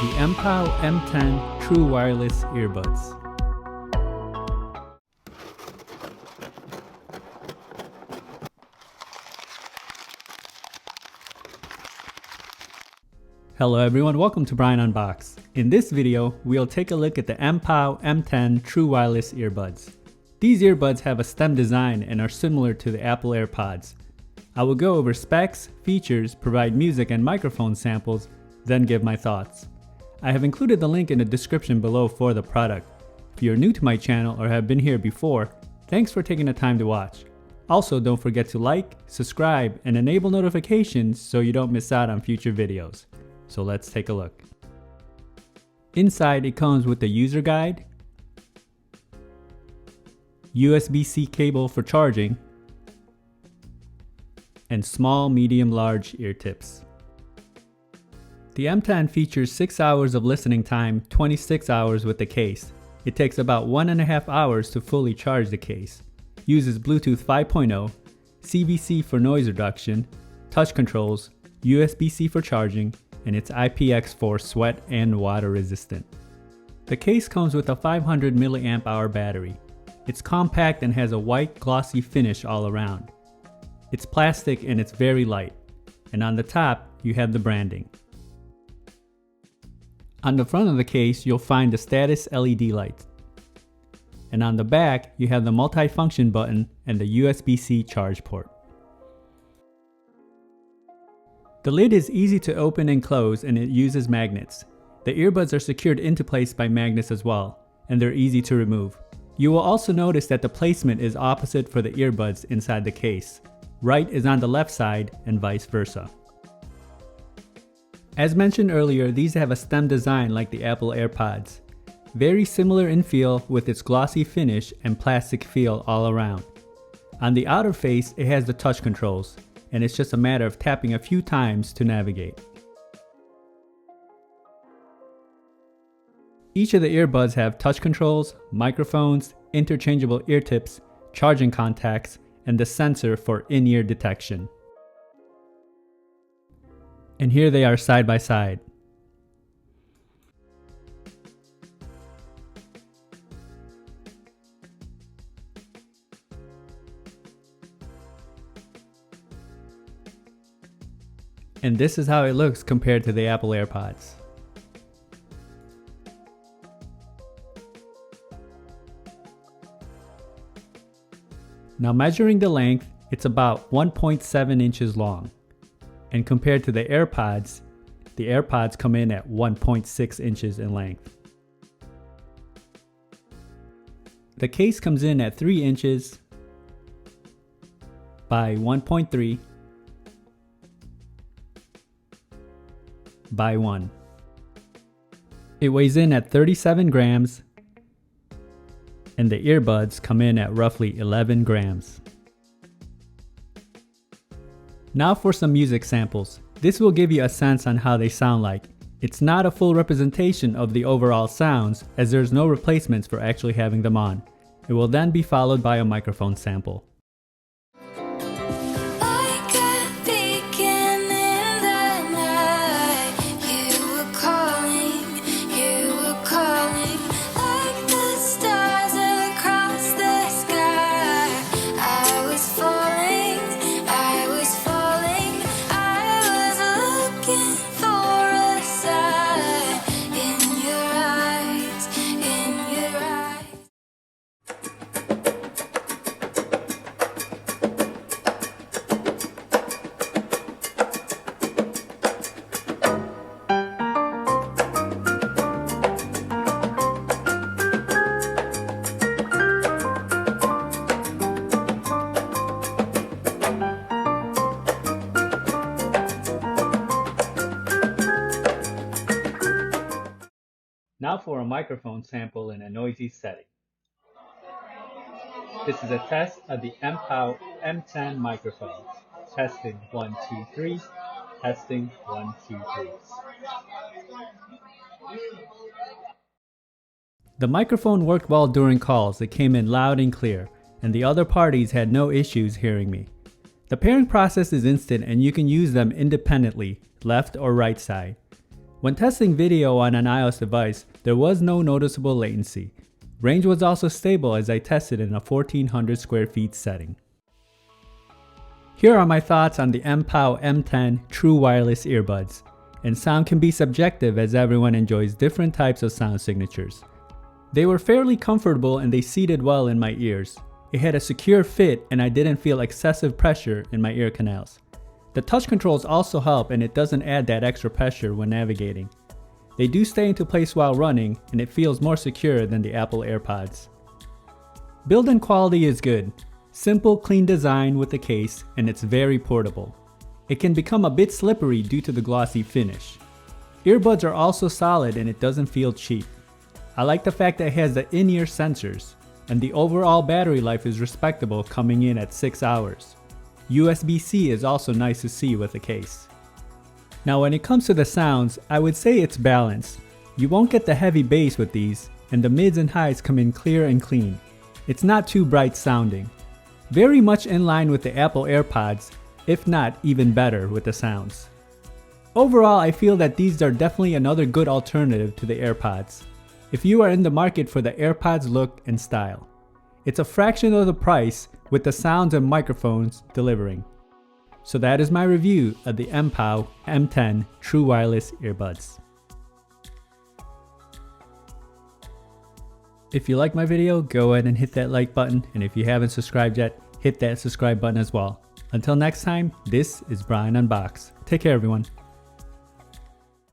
the MPOW M10 True Wireless Earbuds. Hello everyone, welcome to Brian Unboxed. In this video, we'll take a look at the MPOW M10 True Wireless Earbuds. These earbuds have a stem design and are similar to the Apple AirPods. I will go over specs, features, provide music and microphone samples, then give my thoughts. I have included the link in the description below for the product. If you're new to my channel or have been here before, thanks for taking the time to watch. Also, don't forget to like, subscribe, and enable notifications so you don't miss out on future videos. So let's take a look. Inside, it comes with the user guide, USB-C cable for charging, and small, medium, large ear tips. The M10 features 6 hours of listening time, 26 hours with the case. It takes about 1.5 hours to fully charge the case. Uses Bluetooth 5.0, CVC for noise reduction, touch controls, USB-C for charging, and it's IPX4 sweat and water resistant. The case comes with a 500 mAh battery. It's compact and has a white glossy finish all around. It's plastic and it's very light. And on the top, you have the branding. On the front of the case, you'll find the status LED light. And on the back, you have the multi-function button and the USB-C charge port. The lid is easy to open and close and it uses magnets. The earbuds are secured into place by magnets as well, and they're easy to remove. You will also notice that the placement is opposite for the earbuds inside the case. Right is on the left side and vice versa. As mentioned earlier, these have a stem design like the Apple AirPods. Very similar in feel with its glossy finish and plastic feel all around. On the outer face, it has the touch controls, and it's just a matter of tapping a few times to navigate. Each of the earbuds have touch controls, microphones, interchangeable ear tips, charging contacts, and the sensor for in-ear detection. And here they are side by side. And this is how it looks compared to the Apple AirPods. Now measuring the length, it's about 1.7 inches long. And compared to the AirPods come in at 1.6 inches in length. The case comes in at 3 inches by 1.3 by 1. It weighs in at 37 grams and the earbuds come in at roughly 11 grams. Now for some music samples. This will give you a sense on how they sound like. It's not a full representation of the overall sounds as there's no replacements for actually having them on. It will then be followed by a microphone sample. Now for a microphone sample in a noisy setting. This is a test of the MPOW M10 microphone. Testing 1, 2, 3. Testing 1, 2, 3. The microphone worked well during calls. It came in loud and clear, and the other parties had no issues hearing me. The pairing process is instant and you can use them independently, left or right side. When testing video on an iOS device, there was no noticeable latency. Range was also stable as I tested in a 1400 square feet setting. Here are my thoughts on the MPOW M10 True Wireless Earbuds. And sound can be subjective as everyone enjoys different types of sound signatures. They were fairly comfortable and they seated well in my ears. It had a secure fit and I didn't feel excessive pressure in my ear canals. The touch controls also help and it doesn't add that extra pressure when navigating. They do stay into place while running and it feels more secure than the Apple AirPods. Build-in quality is good. Simple, clean design with the case and it's very portable. It can become a bit slippery due to the glossy finish. Earbuds are also solid and it doesn't feel cheap. I like the fact that it has the in-ear sensors, and the overall battery life is respectable, coming in at 6 hours. USB-C is also nice to see with the case. Now when it comes to the sounds, I would say it's balanced. You won't get the heavy bass with these, and the mids and highs come in clear and clean. It's not too bright sounding. Very much in line with the Apple AirPods, if not even better with the sounds. Overall, I feel that these are definitely another good alternative to the AirPods, if you are in the market for the AirPods look and style. It's a fraction of the price with the sounds and microphones delivering. So that is my review of the MPOW M10 True Wireless Earbuds. If you like my video, go ahead and hit that like button, and if you haven't subscribed yet, hit that subscribe button as well. Until next time, this is Brian Unboxed. Take care everyone.